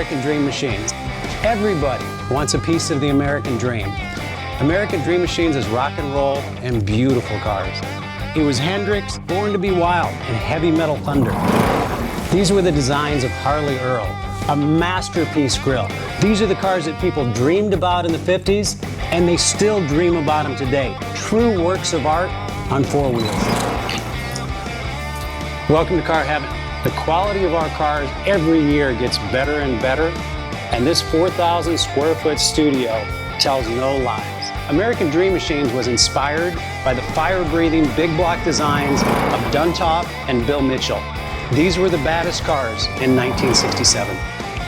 American Dream Machines. Everybody wants a piece of the American dream. American Dream Machines is rock and roll and beautiful cars. It was Hendrix, born to be wild, and heavy metal thunder. These were the designs of Harley Earl, a masterpiece grille. These are the cars that people dreamed about in the 50s, and they still dream about them today. True works of art on four wheels. Welcome to Car Heaven. The quality of our cars every year gets better and better, and this 4,000 square foot studio tells no lies. American Dream Machines was inspired by the fire-breathing big block designs of Duntop and Bill Mitchell. These were the baddest cars in 1967.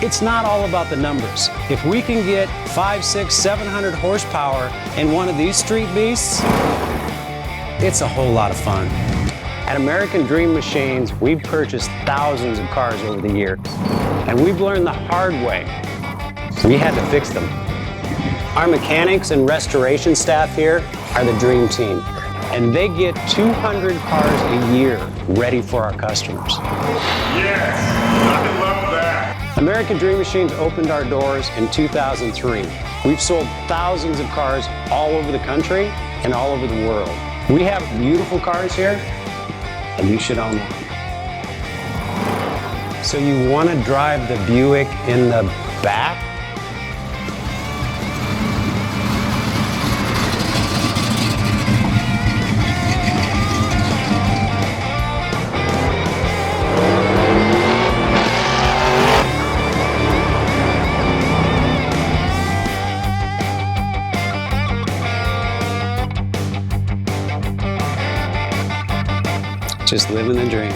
It's not all about the numbers. If we can get 500, 600, 700 horsepower in one of these street beasts, it's a whole lot of fun. At American Dream Machines, we've purchased thousands of cars over the years, and we've learned the hard way. We had to fix them. Our mechanics and restoration staff here are the dream team, and they get 200 cars a year ready for our customers. Yes, I love that. American Dream Machines opened our doors in 2003. We've sold thousands of cars all over the country and all over the world. We have beautiful cars here, and you should own one. So you want to drive the Buick in the back? Just living the dream.